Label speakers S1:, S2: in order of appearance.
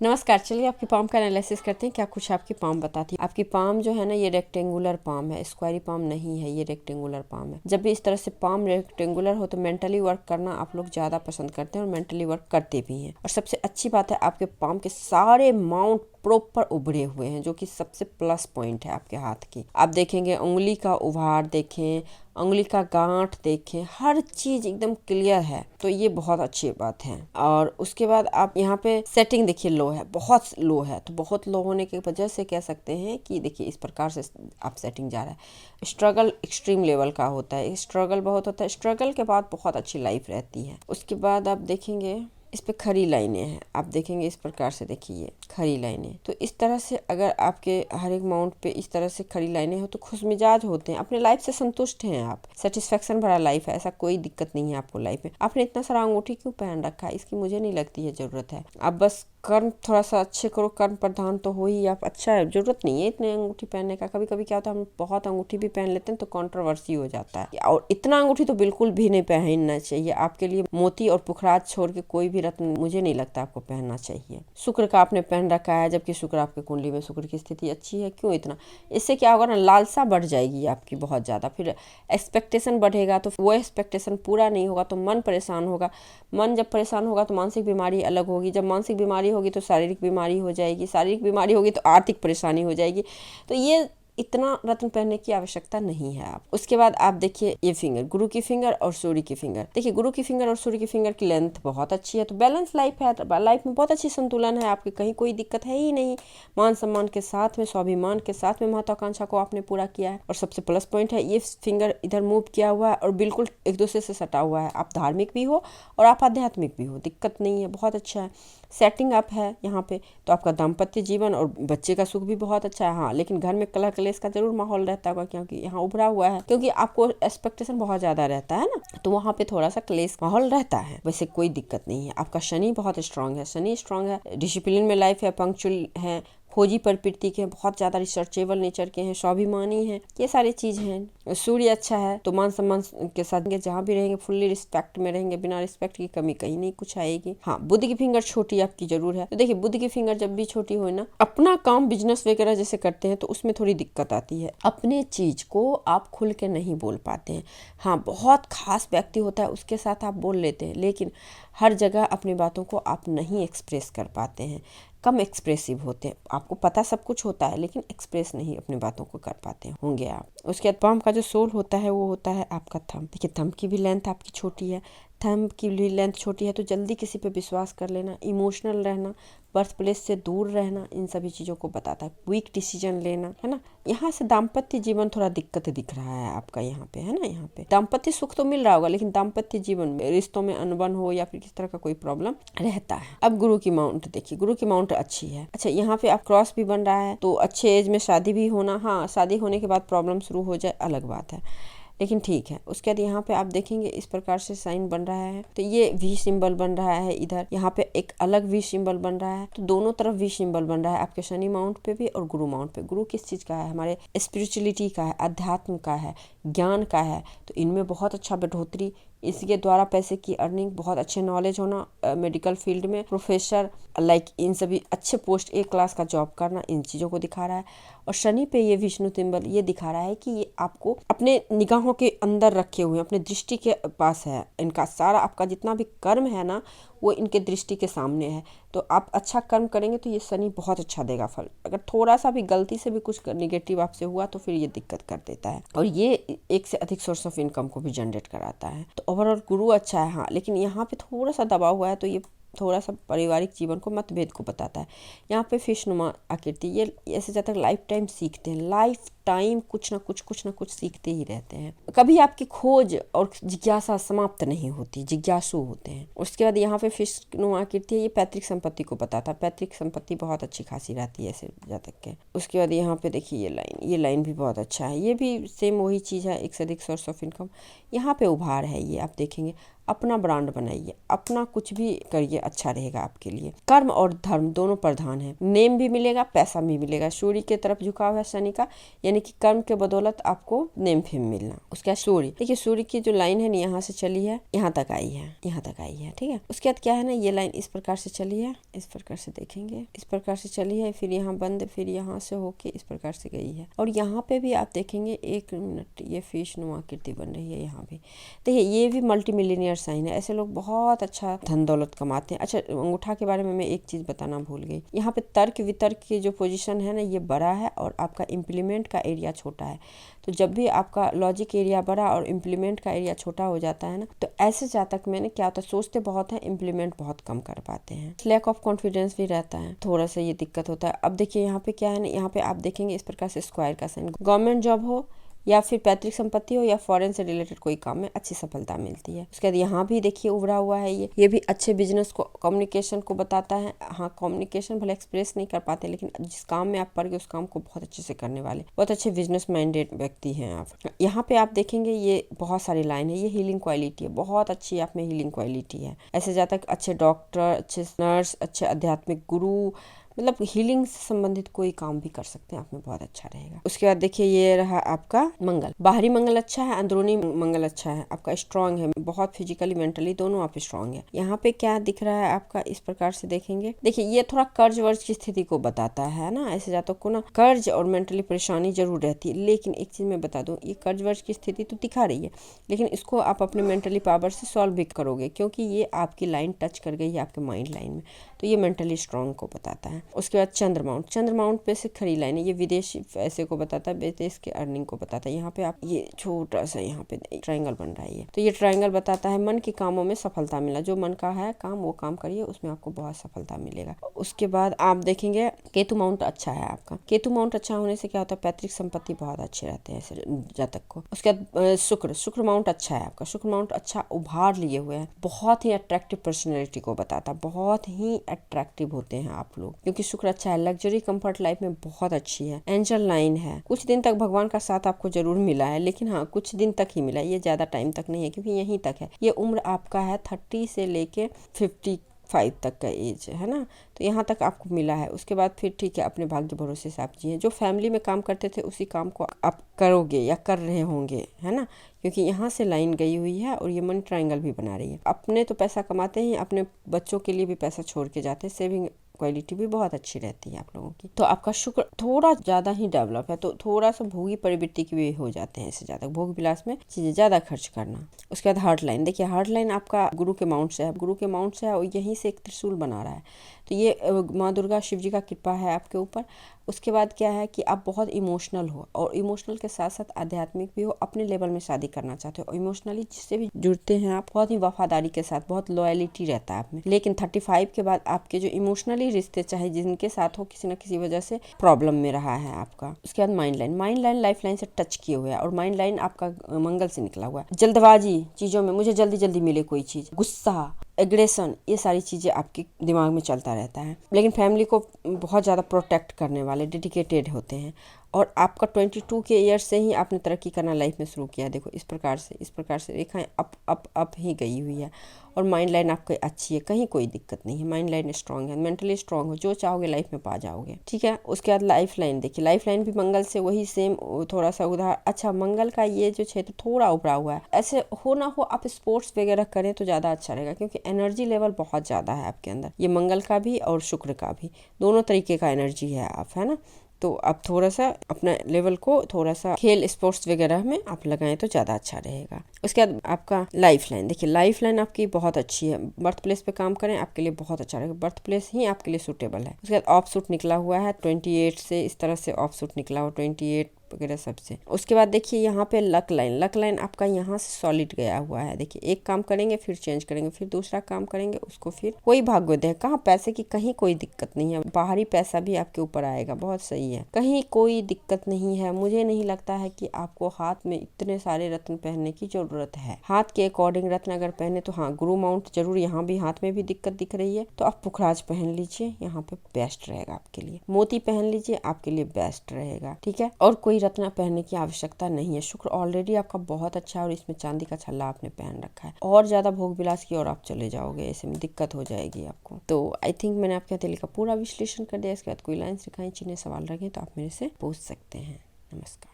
S1: नमस्कार। चलिए आपकी पाम का एनालिसिस करते हैं। क्या कुछ आपकी पाम बताती है। आपकी पाम जो है ना, ये रेक्टेंगुलर पाम है, स्क्वायरी पाम नहीं है, ये रेक्टेंगुलर पाम है। जब भी इस तरह से पाम रेक्टेंगुलर हो तो मेंटली वर्क करना आप लोग ज़्यादा पसंद करते हैं और मेंटली वर्क करते भी हैं। और सबसे अच्छी बात है, आपके पाम के सारे माउंट प्रॉपर उभरे हुए हैं, जो कि सबसे प्लस पॉइंट है आपके हाथ की। आप देखेंगे उंगली का उभार देखें, उंगली का गांठ देखें, हर चीज एकदम क्लियर है, तो ये बहुत अच्छी बात है। और उसके बाद आप यहाँ पे सेटिंग देखिए, लो है, बहुत लो है। तो बहुत लो होने की वजह से कह सकते हैं कि देखिए इस प्रकार से आप सेटिंग जा रहा है। स्ट्रगल एक्सट्रीम लेवल का होता है, स्ट्रगल बहुत होता है। स्ट्रगल के बाद बहुत अच्छी लाइफ रहती है। उसके बाद आप देखेंगे इस पे खड़ी लाइनें हैं, आप देखेंगे इस प्रकार से, देखिए खड़ी लाइनें। तो इस तरह से अगर आपके हर एक माउंट पे इस तरह से खड़ी लाइनें हो तो खुशमिजाज होते हैं, अपने लाइफ से संतुष्ट हैं आप, सेटिस्फेक्शन भरा लाइफ है, ऐसा कोई दिक्कत नहीं है आपको लाइफ में। आपने इतना सारा अंगूठी क्यों पहन रखा है, इसकी मुझे नहीं लगती है जरूरत है। आप बस कर्म थोड़ा सा अच्छे करो, कर्म प्रधान तो हो ही आप, अच्छा है, जरूरत नहीं है इतने अंगूठी पहनने का। कभी कभी क्या होता है, हम बहुत अंगूठी भी पहन लेते हैं तो कंट्रोवर्सी हो जाता है। और इतना अंगूठी तो बिल्कुल भी नहीं पहनना चाहिए। आपके लिए मोती और पुखराज छोड़ के कोई भी रत्न मुझे नहीं लगता आपको पहनना चाहिए। शुक्र का आपने पहन रखा है, जबकि शुक्र आपके कुंडली में शुक्र की स्थिति अच्छी है, क्यों इतना। इससे क्या होगा ना, लालसा बढ़ जाएगी आपकी बहुत ज्यादा, फिर एक्सपेक्टेशन बढ़ेगा, तो वो एक्सपेक्टेशन पूरा नहीं होगा तो मन परेशान होगा। मन जब परेशान होगा तो मानसिक बीमारी अलग होगी, जब मानसिक बीमारी होगी तो शारीरिक बीमारी हो जाएगी, शारीरिक बीमारी होगी तो आर्थिक परेशानी हो जाएगी। तो ये इतना रत्न पहनने की आवश्यकता नहीं है आप। उसके बाद आप देखिए ये फिंगर, गुरु की फिंगर और सूर्य की फिंगर। देखिए गुरु की फिंगर और सूर्य की फिंगर की लेंथ बहुत अच्छी है, तो बैलेंस लाइफ है, लाइफ में बहुत अच्छी संतुलन है आपकी, कहीं कोई दिक्कत है ही नहीं। मान सम्मान के साथ में, स्वाभिमान के साथ में महत्वाकांक्षा को आपने पूरा किया है। और सबसे प्लस पॉइंट है, ये फिंगर इधर मूव किया हुआ है और बिल्कुल एक दूसरे से सटा हुआ है। आप धार्मिक भी हो और आप आध्यात्मिक भी हो, दिक्कत नहीं है, बहुत अच्छा है। सेटिंग अप है यहाँ पे, तो आपका दाम्पत्य जीवन और बच्चे का सुख भी बहुत अच्छा है। हाँ, लेकिन घर में कलह कलेश का जरूर माहौल रहता होगा, क्योंकि यहाँ उभरा हुआ है, क्योंकि आपको एक्सपेक्टेशन बहुत ज्यादा रहता है ना, तो वहाँ पे थोड़ा सा क्लेश माहौल रहता है। वैसे कोई दिक्कत नहीं है। आपका शनि बहुत स्ट्रांग है, शनि स्ट्रांग है, डिसिप्लिन में लाइफ है, पंक्चुअल है, खोजी प्रवृत्ति के, बहुत ज्यादा रिसर्चेबल नेचर के हैं, स्वाभिमानी हैं, ये सारी चीज हैं। सूर्य अच्छा है तो मान सम्मान के साथ जहाँ भी रहेंगे फुल्ली रिस्पेक्ट में रहेंगे, बिना रिस्पेक्ट की कमी कहीं नहीं कुछ आएगी। हाँ, बुध की फिंगर छोटी आपकी जरूर है। तो देखिए बुध की फिंगर जब भी छोटी हो ना, अपना काम बिजनेस वगैरह जैसे करते हैं तो उसमें थोड़ी दिक्कत आती है, अपने चीज को आप खुल के नहीं बोल पाते हैं। हाँ, बहुत खास व्यक्ति होता है उसके साथ आप बोल लेते हैं, लेकिन हर जगह अपनी बातों को आप नहीं एक्सप्रेस कर पाते हैं, कम एक्सप्रेसिव होते हैं। आपको पता सब कुछ होता है लेकिन एक्सप्रेस नहीं अपनी बातों को कर पाते होंगे आप। उसके बाद पाम का जो सोल होता है वो होता है आपका थंब। देखिए थंब की भी लेंथ आपकी छोटी है, थंब की भी लेंथ छोटी है, तो जल्दी किसी पे विश्वास कर लेना, इमोशनल रहना, बर्थ प्लेस से दूर रहना, इन सभी चीज़ों को बताता है। क्विक डिसीजन लेना, है ना। यहाँ से दाम्पत्य जीवन थोड़ा दिक्कत दिख रहा है आपका यहाँ पे, है ना। यहाँ पे दाम्पत्य सुख तो मिल रहा होगा, लेकिन दाम्पत्य जीवन में रिश्तों में अनबन हो या फिर किस तरह का कोई प्रॉब्लम रहता है। अब गुरु की माउंट देखिए, गुरु की माउंट अच्छी है। अच्छा, यहाँ पे आप क्रॉस भी बन रहा है, तो अच्छे एज में शादी भी होना, हाँ शादी होने के बाद प्रॉब्लम शुरू हो जाए अलग बात है, लेकिन ठीक है। उसके बाद यहाँ पे आप देखेंगे इस प्रकार से साइन बन रहा है, तो ये वी सिंबल बन रहा है इधर, यहाँ पे एक अलग वी सिंबल बन रहा है, तो दोनों तरफ वी सिंबल बन रहा है आपके शनि माउंट पे भी और गुरु माउंट पे। गुरु किस चीज का है, हमारे स्पिरिचुअलिटी का है, अध्यात्म का है, ज्ञान का है, तो इनमें बहुत अच्छा बढ़ोतरी, इसके द्वारा पैसे की अर्निंग, बहुत अच्छे नॉलेज होना, मेडिकल फील्ड में प्रोफेसर लाइक इन सभी अच्छे पोस्ट, ए क्लास का जॉब करना, इन चीज़ों को दिखा रहा है। और शनि पे ये विष्णु सिंबल ये दिखा रहा है कि ये आपको अपने निगाहों के अंदर रखे हुए हैं, अपने दृष्टि के पास है, इनका सारा आपका जितना भी कर्म है ना वो इनके दृष्टि के सामने है। तो आप अच्छा कर्म करेंगे तो ये शनि बहुत अच्छा देगा फल। अगर थोड़ा सा भी गलती से भी कुछ निगेटिव आपसे हुआ तो फिर ये दिक्कत कर देता है, और ये एक से अधिक सोर्स ऑफ इनकम को भी जनरेट कराता है। तो ओवरऑल गुरु अच्छा है, हाँ, लेकिन यहाँ पे थोड़ा सा दबा हुआ है, तो ये थोड़ा सा पारिवारिक जीवन को मतभेद को बताता है। यहाँ पे फिशनुमा आकृति, ये ऐसे जब तक लाइफ टाइम सीखते हैं, लाइफ टाइम कुछ ना कुछ सीखते ही रहते हैं, कभी आपकी खोज और जिज्ञासा समाप्त नहीं होती, जिज्ञासु होते हैं। उसके बाद यहाँ पे फिशनुमा आकृति है, ये पैतृक संपत्ति को बताता है, पैतृक संपत्ति बहुत अच्छी खासी रहती है ऐसे जातक के। उसके बाद यहाँ पे देखिए ये लाइन भी बहुत अच्छा है, ये भी सेम वही चीज़ है, एक से अधिक सोर्स ऑफ इनकम। यहाँ पे उभार है, ये आप देखेंगे, अपना ब्रांड बनाइए, अपना कुछ भी करिए, अच्छा रहेगा आपके लिए। कर्म और धर्म दोनों प्रधान है, नेम भी मिलेगा, पैसा भी मिलेगा। सूर्य के तरफ झुकाव है शनि का, यानी
S2: यानी कि कर्म के बदौलत आपको नेम फेम मिलना। उसके बाद सूर्य, देखिए सूर्य की जो लाइन है ना यहाँ से चली है यहाँ तक आई है, यहाँ तक आई है, ठीक है। उसके बाद क्या है ना, ये लाइन इस प्रकार से चली है, इस प्रकार से देखेंगे, इस प्रकार से चली है, फिर यहाँ बंद, फिर यहाँ से होके इस प्रकार से गई है। और यहाँ पे भी आप देखेंगे, एक मिनट, ये फिश नुमा आकृति बन रही है यहाँ भी। देखिए ये भी मल्टी मिलियनियर साइन है, ऐसे लोग बहुत अच्छा धन दौलत कमाते हैं। अच्छा, अंगूठा के बारे में मैं एक चीज बताना भूल गई, यहाँ पे तर्क वितर्क की जो पोजीशन है ना, ये बड़ा है और आपका इम्प्लीमेंट का एरिया छोटा है। तो जब भी आपका लॉजिक एरिया बड़ा और इम्प्लीमेंट का एरिया छोटा हो जाता है ना, तो ऐसे जातक में ना क्या होता है, सोचते बहुत है, इम्प्लीमेंट बहुत कम कर पाते हैं, लैक ऑफ कॉन्फिडेंस भी रहता है, थोड़ा सा ये दिक्कत होता है। अब देखिए यहाँ पे क्या है ना, यहाँ पे आप देखेंगे इस प्रकार से स्क्वायर का साइन, गवर्नमेंट जॉब हो या फिर पैतृक संपत्ति हो या फॉरेन से रिलेटेड कोई काम में अच्छी सफलता मिलती है। उसके बाद यहाँ भी देखिए उभरा हुआ है, ये भी अच्छे बिजनेस को, कम्युनिकेशन को बताता है। हाँ, कम्युनिकेशन भले एक्सप्रेस नहीं कर पाते, लेकिन जिस काम में आप पढ़ गए उस काम को बहुत अच्छे से करने वाले, बहुत अच्छे बिजनेस माइंडेड व्यक्ति हैं आप। यहाँ पे आप देखेंगे ये बहुत सारी लाइन है, ये हीलिंग क्वालिटी है, बहुत अच्छी आप में हीलिंग क्वालिटी है। ऐसे जातक अच्छे डॉक्टर, अच्छे नर्स, अच्छे आध्यात्मिक गुरु, मतलब हीलिंग से संबंधित कोई काम भी कर सकते हैं, आप में बहुत अच्छा रहेगा। उसके बाद देखिए ये रहा आपका मंगल, बाहरी मंगल अच्छा है, अंदरूनी मंगल अच्छा है, आपका स्ट्रांग है, बहुत फिजिकली मेंटली दोनों आप स्ट्रांग है। यहाँ पे क्या दिख रहा है आपका, इस प्रकार से देखेंगे, देखिए ये थोड़ा कर्ज वर्ज की स्थिति को बताता है ना, ऐसे जातक को ना कर्ज और मेंटली परेशानी जरूर रहती है। लेकिन एक चीज मैं बता दूं, ये कर्ज वर्ज की स्थिति तो दिखा रही है, लेकिन इसको आप अपने मेंटली पावर से सॉल्व भी करोगे, क्योंकि ये आपकी लाइन टच कर गई है आपके माइंड लाइन में, तो ये मेंटली स्ट्रांग को बताता है। उसके बाद चंद्र माउंट पे से खड़ी लाइन है, ये विदेशी पैसे को बताता है, विदेश के अर्निंग को बताता है। यहाँ पे आप ये छोटा सा यहाँ पे ट्रायंगल बन रहा है, तो ये ट्रायंगल बताता है मन के कामों में सफलता मिला, जो मन का है काम वो काम करिए, उसमें आपको बहुत सफलता मिलेगा। उसके बाद आप देखेंगे केतु माउंट अच्छा है आपका, केतु माउंट अच्छा होने से क्या होता है, पैतृक संपत्ति बहुत अच्छे रहते हैं ऐसे जातक को। उसके बाद शुक्र माउंट अच्छा है आपका, शुक्र माउंट अच्छा उभार लिए हुए है, बहुत ही अट्रैक्टिव पर्सनैलिटी को बताता है, बहुत ही अट्रैक्टिव होते हैं आप लोग, क्योंकि शुक्र अच्छा है, लग्जरी कंफर्ट लाइफ में बहुत अच्छी है। एंजल लाइन है, कुछ दिन तक भगवान का साथ आपको जरूर मिला है, लेकिन हाँ कुछ दिन तक ही मिला, ये ज्यादा टाइम तक नहीं है, क्योंकि यहीं तक है। ये उम्र आपका है 30 से लेके 55 तक का एज है ना, तो यहाँ तक आपको मिला है। उसके बाद फिर ठीक है, अपने भाग्य भरोसे से आप जिए, जो फैमिली में काम करते थे उसी काम को आप करोगे या कर रहे होंगे, है ना, क्योंकि यहाँ से लाइन गई हुई है और ये मनी ट्रायंगल भी बना रही है। अपने तो पैसा कमाते हैं, अपने बच्चों के लिए भी पैसा छोड़ के जाते हैं, सेविंग क्वालिटी भी बहुत अच्छी रहती है आप लोगों की। तो आपका शुक्र थोड़ा ज्यादा ही डेवलप है, तो थोड़ा सा भोगी प्रवृत्ति की भी हो जाते हैं, इससे ज्यादा भोग विलास में चीजें ज्यादा खर्च करना। उसके बाद हार्ट लाइन, देखिए हार्ट लाइन आपका गुरु के माउंट से है, गुरु के माउंट से है और यहीं से एक त्रिशूल बना रहा है, तो ये माँ दुर्गा शिव जी का कृपा है आपके ऊपर। उसके बाद क्या है कि आप बहुत इमोशनल हो, और इमोशनल के साथ साथ आध्यात्मिक भी हो, अपने लेवल में शादी करना चाहते हो, और इमोशनली जिससे भी जुड़ते हैं आप बहुत ही वफादारी के साथ, बहुत लॉयलिटी रहता है आप में। लेकिन 35 के बाद आपके जो इमोशनली रिश्ते, चाहे जिनके साथ हो, किसी न किसी वजह से प्रॉब्लम में रहा है आपका। उसके बाद माइंड लाइन लाइफ लाइन से टच किए हुए है, और माइंड लाइन आपका मंगल से निकला हुआ है। जल्दबाजी चीजों में, मुझे जल्दी जल्दी मिले कोई चीज, गुस्सा, एग्रेशन, ये सारी चीज़ें आपके दिमाग में चलता रहता है। लेकिन फैमिली को बहुत ज़्यादा प्रोटेक्ट करने वाले डेडिकेटेड होते हैं, और आपका 22 के ईयर से ही आपने तरक्की करना लाइफ में शुरू किया। देखो इस प्रकार से रेखाएं अप ही गई हुई है, और माइंड लाइन आपकी अच्छी है, कहीं कोई दिक्कत नहीं है, माइंड लाइन स्ट्रांग है, मेंटली स्ट्रांग हो, जो चाहोगे लाइफ में पा जाओगे, ठीक है। उसके बाद लाइफ लाइन देखिए, लाइफ लाइन भी मंगल से वही सेम, थोड़ा सा उधार। अच्छा, मंगल का ये जो क्षेत्र थोड़ा उभरा हुआ है, ऐसे हो ना हो आप स्पोर्ट्स वगैरह करें तो ज़्यादा अच्छा रहेगा, क्योंकि एनर्जी लेवल बहुत ज़्यादा है आपके अंदर, ये मंगल का भी और शुक्र का भी, दोनों तरीके का एनर्जी है आप, है ना। तो आप थोड़ा सा अपना लेवल को थोड़ा सा खेल स्पोर्ट्स वगैरह में आप लगाएं तो ज़्यादा अच्छा रहेगा। उसके बाद आपका लाइफ लाइन देखिए, लाइफ लाइन आपकी बहुत अच्छी है, बर्थ प्लेस पे काम करें आपके लिए बहुत अच्छा रहेगा, बर्थ प्लेस ही आपके लिए सूटेबल है। उसके बाद ऑफ सूट निकला हुआ है 28 से, इस तरह से ऑफ सूट निकला हुआ 28 वगैरह सबसे। उसके बाद देखिए यहाँ पे लक लाइन आपका यहाँ से सॉलिड गया हुआ है। देखिए एक काम करेंगे फिर चेंज करेंगे, फिर दूसरा काम करेंगे उसको, फिर कोई भाग्योदय, कहाँ पैसे की कहीं कोई दिक्कत नहीं है, बाहरी पैसा भी आपके ऊपर आएगा, बहुत सही है, कहीं कोई दिक्कत नहीं है। मुझे नहीं लगता है कि आपको हाथ में इतने सारे रत्न पहनने की जरूरत है, हाथ के अकॉर्डिंग रत्न अगर पहने तो हाँ, गुरु माउंट जरूर, यहाँ भी हाथ में भी दिक्कत दिख रही है तो आप पुखराज पहन लीजिए, यहाँ पे बेस्ट रहेगा आपके लिए। मोती पहन लीजिए, आपके लिए बेस्ट रहेगा, ठीक है। और कोई रत्न पहनने की आवश्यकता नहीं है, शुक्र ऑलरेडी आपका बहुत अच्छा है, और इसमें चांदी का छल्ला आपने पहन रखा है, और ज्यादा भोग विलास की और आप चले जाओगे, ऐसे में दिक्कत हो जाएगी आपको। तो आई थिंक मैंने आपके हथेली का पूरा विश्लेषण कर दिया। इसके बाद कोई लाइन सिखाई, चिन्ह, सवाल रखें तो आप मेरे से पूछ सकते हैं। नमस्कार।